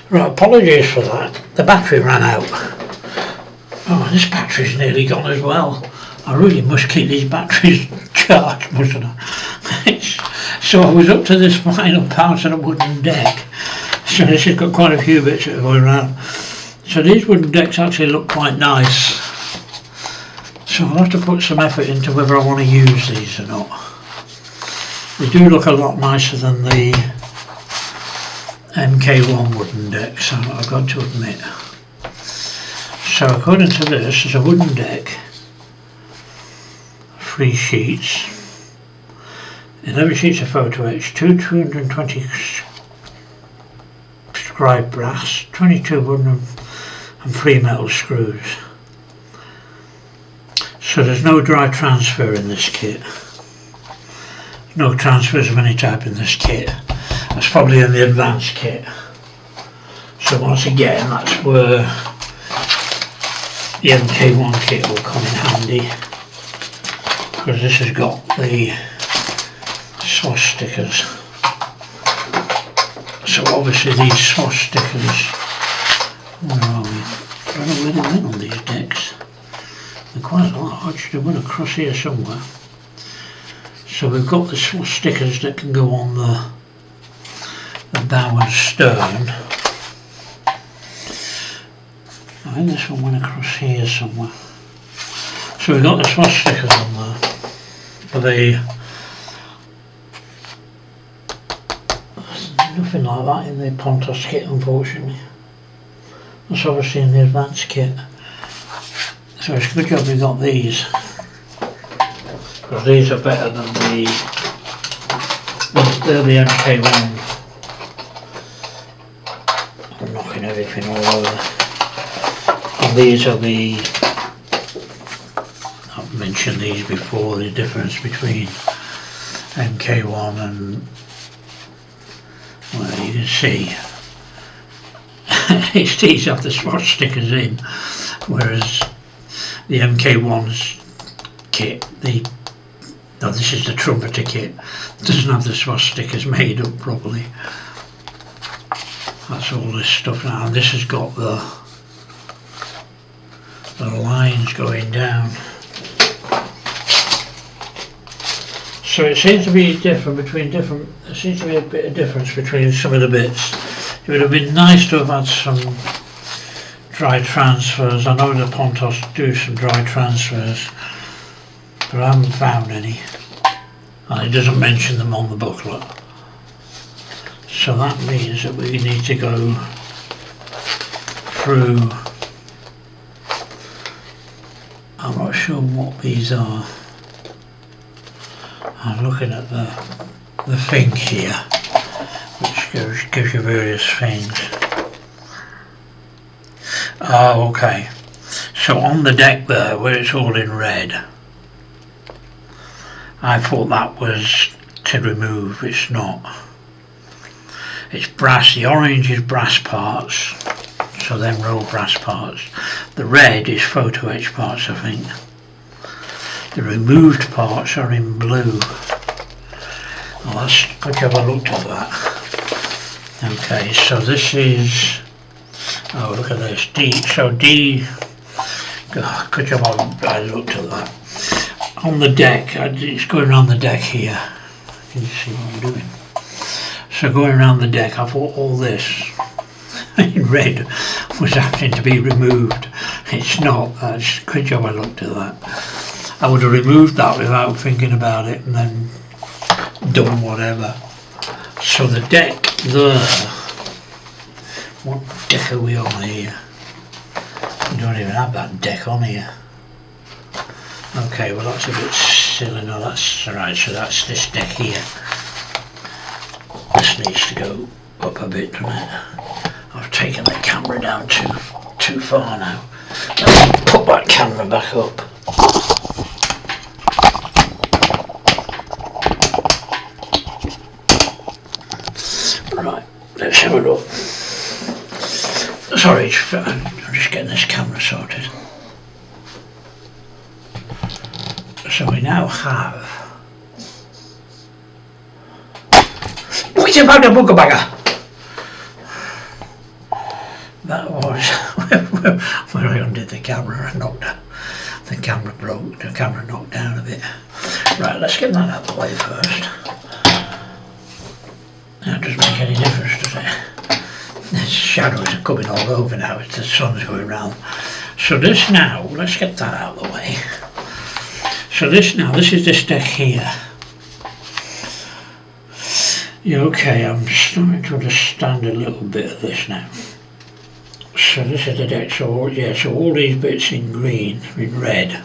Right, apologies for that. The battery ran out. Oh, this battery's nearly gone as well. I really must keep these batteries charged, mustn't I? So I was up to this final part of the wooden deck. So this has got quite a few bits that are going around. So these wooden decks actually look quite nice. So I'll have to put some effort into whether I want to use these or not. They do look a lot nicer than the MK1 wooden decks, I've got to admit. So according to this, it's a wooden deck, 3 sheets, 11 sheets of photo etch, 220 scribe brass, 22 wooden and 3 metal screws. So there's no dry transfer in this kit. No transfers of any type in this kit. That's probably in the advanced kit. So once again, that's where the MK1 kit will come in handy, because this has got the swastikas. So obviously these swastikas, where are we? I don't know where they went on these decks. They're quite large. They went across here somewhere. So we've got the swastikas that can go on the bow and stern. I think this one went across here somewhere. So we've got the swastikas on there. But there's nothing like that in the Pontos kit, unfortunately. That's obviously in the advanced kit. So it's a good job we got these, because these are better than they're the MK1. I'm knocking everything all over. And these are I've mentioned these before, the difference between MK1 and, well, you can see these have the swastikas in, whereas the MK1's kit, this is the trumpeter kit, doesn't have the swastikas made up properly. That's all this stuff now, and this has got the lines going down. So it seems to be different between there seems to be a bit of difference between some of the bits. It would have been nice to have had some dry transfers. I know the Pontos do some dry transfers, but I haven't found any, and it doesn't mention them on the booklet. So that means that we need to go through, I'm not sure what these are. I'm looking at the thing here, which gives you various things. Oh, okay. So on the deck there, where it's all in red, I thought that was to remove. It's not. It's brass. The orange is brass parts, so them are all brass parts. The red is photo etch parts, I think. The removed parts are in blue. Oh, that's good job I looked at that. Okay, so this is, oh, look at this, D, so D, oh, good job I looked at that. On the deck, it's going around the deck here. You can see what I'm doing. So going around the deck, I thought all this in red was having to be removed. It's not. That's good job I looked at that. I would have removed that without thinking about it and then done whatever. So the deck there, what deck are we on here? We don't even have that deck on here. Okay, well that's a bit silly. No, that's alright, so that's this deck here. This needs to go up a bit, doesn't it? I've taken the camera down too far now. Let me put that camera back up. Right, let's have a look. Sorry, I'm just getting this camera sorted. So we now have... What about the booger bagger? That was where I undid the camera and knocked the camera broke, the camera knocked down a bit. Right, let's get that out of the way first. That doesn't make any difference, does it? The shadows are coming all over now as the sun's going round. So this now, let's get that out of the way. So this is this deck here. Yeah, okay, I'm starting to understand a little bit of this now. So this is the deck, so yeah, so all these bits in green, in red,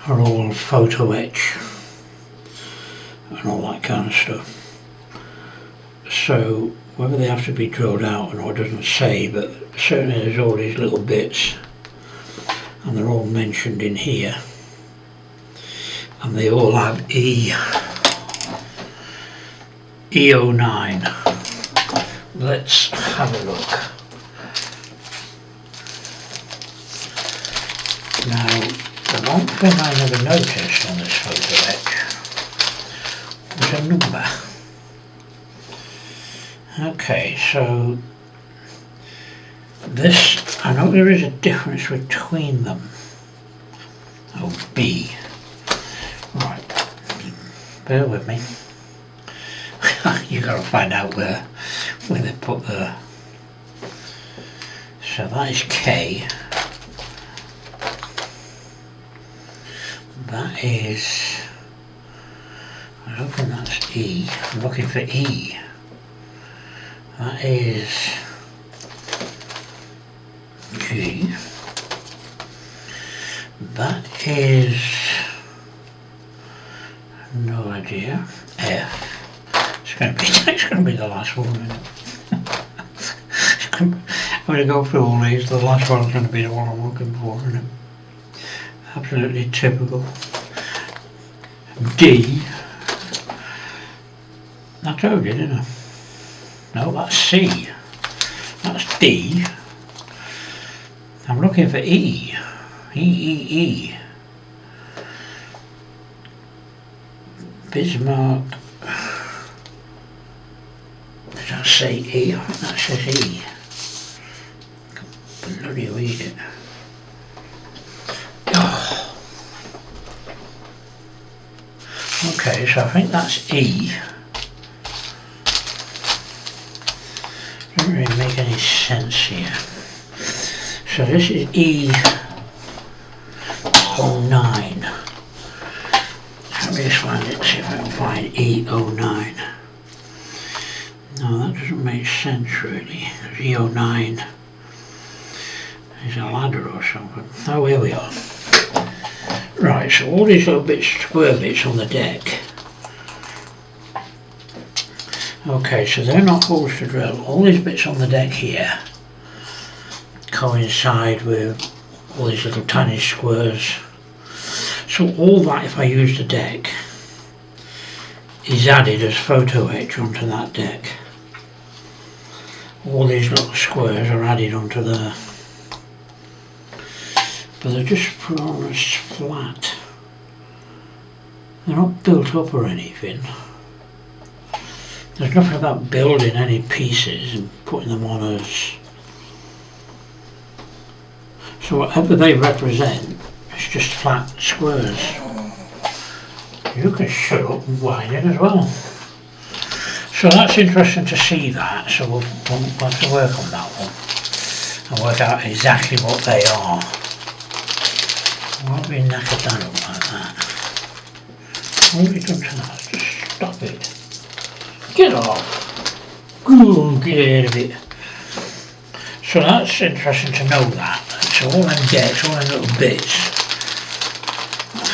are all photo etch and all that kind of stuff. So whether they have to be drilled out or not doesn't say, but certainly there's all these little bits and they're all mentioned in here, and they all have E09. Let's have a look. Now, the one thing I never noticed on this photo etch was a number. Okay, so this, I know there is a difference between them. Oh, B. Right, bear with me. You got to find out where they put the. So that is K. That is. I don't think that's E. I'm looking for E. That is G. That is no idea. F. It's going to be the last one, isn't it? I'm going to go through all these. The last one's going to be the one I'm looking for, isn't it? Absolutely typical. D. I told you, didn't I? No, that's C. That's D. I'm looking for E. E. Bismarck. Does that say E? I think that says E. I can bloody read it. Oh. Okay, so I think that's E. Doesn't really make any sense here. So this is E09. Let me just find it, see if I can find E09. No, that doesn't make sense really, because E09 is a ladder or something. Oh, here we are. Right, so all these little bits, square bits on the deck. Okay, so they're not holes to drill. All these bits on the deck here coincide with all these little tiny squares. So all that, if I use the deck, is added as photo etch onto that deck. All these little squares are added onto there, but they're just put on as flat. They're not built up or anything. There's nothing about building any pieces and putting them on as. So whatever they represent, it's just flat squares. You can shut up and whine it as well. So that's interesting to see that, so we'll have to work on that one and work out exactly what they are. Why have we knackered that up like that? What have we done to that? Just stop it. Get off! Go, get out of it. So that's interesting to know that. So all them decks, all them little bits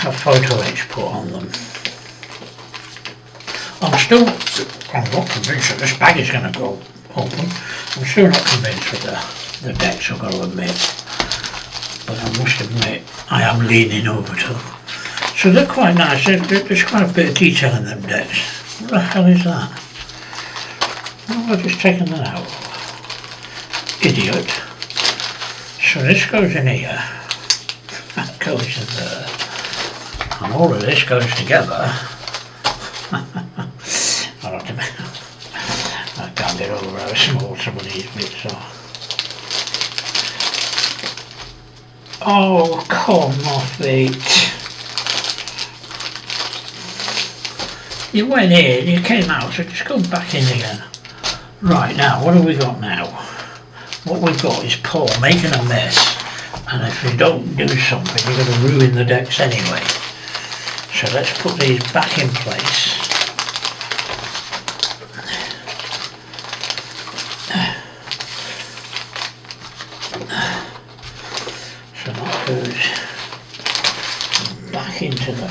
have photo etch put on them. I'm not convinced that this bag is going to go open. I'm still not convinced with the decks, I've got to admit. But I must admit, I am leaning over to them. So they're quite nice. There's quite a bit of detail in them decks. What the hell is that? Oh, I've just taken that out. Idiot. So this goes in here. That goes in there. And all of this goes together. I can't get over how small some of these bits are. Oh, come off it. You went in, you came out, so just go back in again. Right, now, what have we got now? What we've got is Paul making a mess, and if you don't do something, you're going to ruin the decks anyway. So let's put these back in place. So that goes back into there.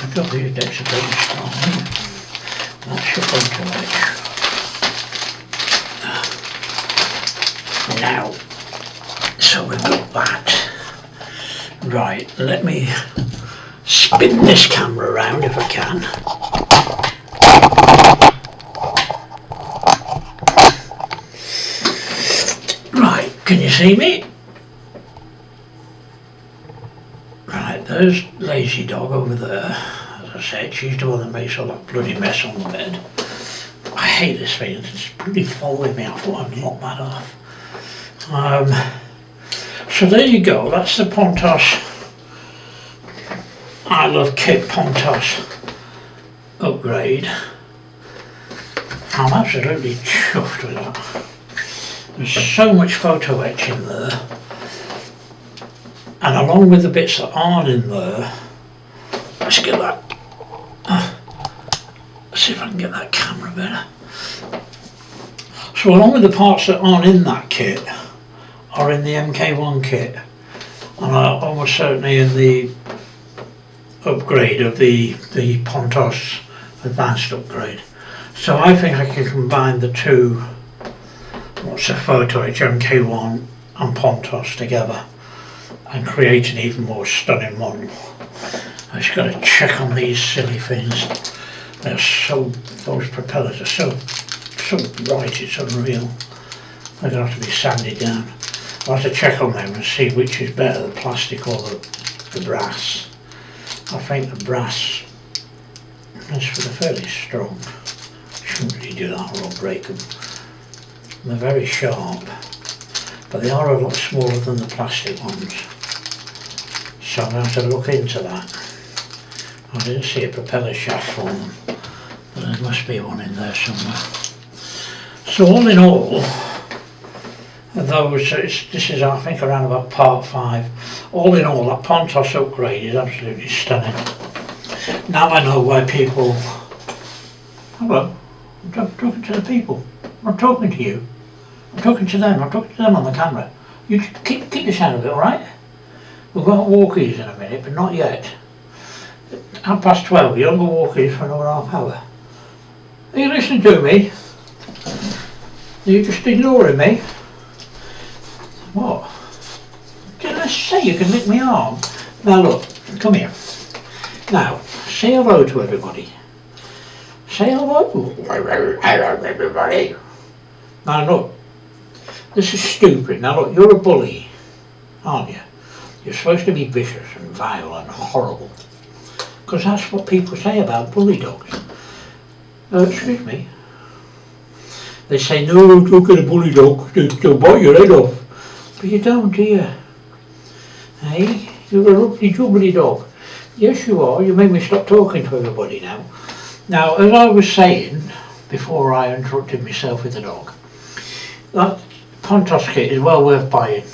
I've got these decks are pretty strong. That's your photo edge. Now, so we've got that. Right, let me spin this camera around if I can. Right, can you see me? Right, there's Lazy Dog over there. As I said, she's the one that makes all that bloody mess on the bed. I hate this thing, it's bloody following me. I thought I'd lock that off. So there you go, that's the Pontos I Love Kit Pontos upgrade. I'm absolutely chuffed with that. There's so much photo etch in there, and along with the bits that aren't in there, let's get that, let's see if I can get that camera better. So along with the parts that aren't in that kit are in the MK1 kit, and are almost certainly in the upgrade of the Pontos advanced upgrade. So I think I can combine the two, what's the photo etch, MK1 and Pontos together and create an even more stunning model. I just got to check on these silly things. They're so, those propellers are so bright, it's unreal. They're going to have to be sanded down. I'll have to check on them and see which is better, the plastic or the brass. I think the brass is fairly strong. Shouldn't really do that or I'll break them. They're very sharp, but they are a lot smaller than the plastic ones. So I'm going to have to look into that. I didn't see a propeller shaft for them, but there must be one in there somewhere. So all in all, those, this is I think around about part 5. All in all, that Pontos upgrade is absolutely stunning. Now I know why people... Hello, I'm talking to the people. I'm talking to you. I'm talking to them. I'm talking to them on the camera. You keep your sound a bit, alright? We'll go on walkies in a minute, but not yet. 12:30, you'll go walkies for another half hour. Are you listening to me? Are you just ignoring me? What? Didn't I say you can lick my arm? Now look, come here. Now, say hello to everybody. Say hello. Hello everybody. Now look, this is stupid. Now look, you're a bully, aren't you? You're supposed to be vicious and vile and horrible. Because that's what people say about bully dogs. Excuse me. They say, no, look at a bully dog, they'll bite your head off. But you don't, do you? Hey, you're a lovely jubbly dog. Yes you are, you made me stop talking to everybody now. Now, as I was saying, before I interrupted myself with the dog, that Pontos kit is well worth buying.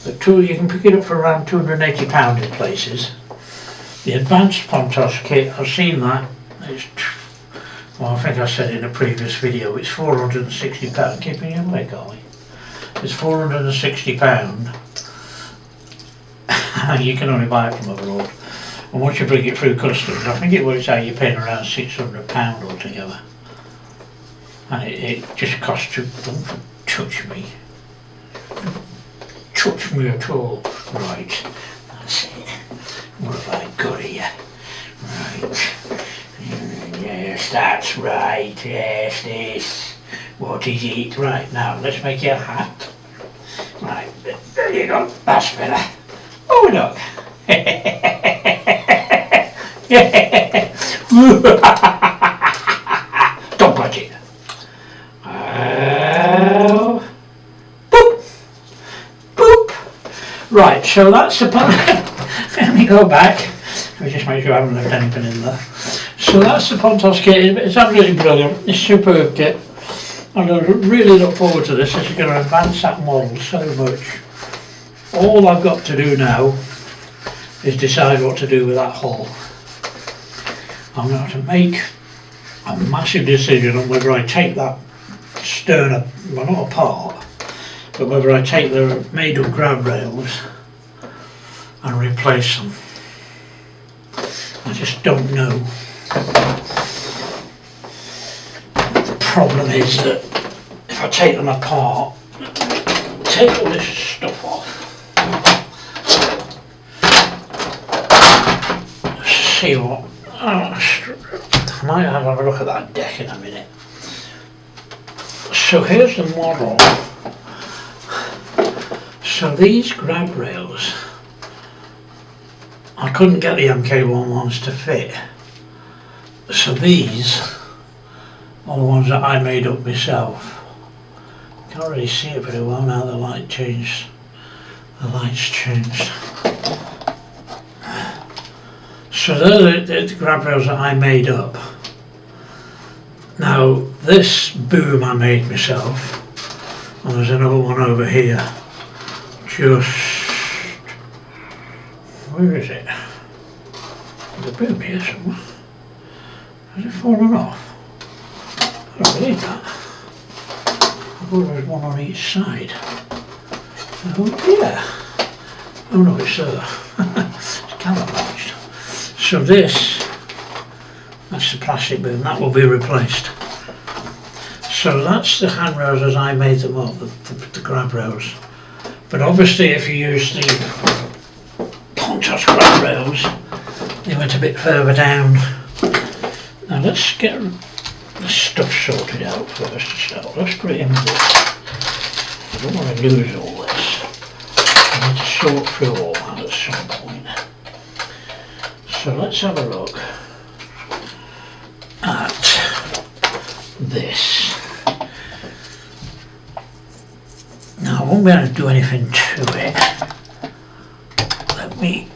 You can pick it up for around £280 in places. The advanced Pontos kit, I've seen that, it's, well I think I said in a previous video, it's £460, keeping you awake are we? It's £460, you can only buy it from abroad. And once you bring it through customs, I think it works out you're paying around £600 altogether. And it just costs you, don't touch me. Touch me at all. Right, that's it. What have I got here? Right. Yes, that's right. Yes, this. What is it? Right, now let's make you a hat. Right, there you go. That's better. Oh, look. Don't budge it. Boop. Boop. Right, so that's the let me go back. Let me just make sure I haven't left anything in there. So that's the Pontos kit. It's absolutely brilliant. It's a superb kit. And I really look forward to this. This is going to advance that model so much. All I've got to do now is decide what to do with that hull. I'm going to have to make a massive decision on whether I take that stern, well, not apart, but whether I take the made up grab rails and replace them. I just don't know. The problem is that if I take them apart, take all this stuff off. Let's see what. I might have a look at that deck in a minute. So here's the model. So these grab rails, I couldn't get the MK1 ones to fit. So these are the ones that I made up myself. Can't really see it very well now the light changed. The light's changed. So they're the grab rails that I made up. Now this boom I made myself, and there's another one over here. Just, where is it? There's a boom here somewhere. Has it fallen off? I don't believe that. I thought there was one on each side. Oh yeah. Oh no, it's it's camouflaged. So this, that's the plastic boom, that will be replaced. So that's the handrails as I made them up, the grab rails. But obviously if you use the Pontos grab rails, they went a bit further down. Now let's get the stuff sorted out first to start. Let's put it in this. I don't want to lose all this. I need to sort through all that at some point. So let's have a look at this. Now I won't be able to do anything to it. Let me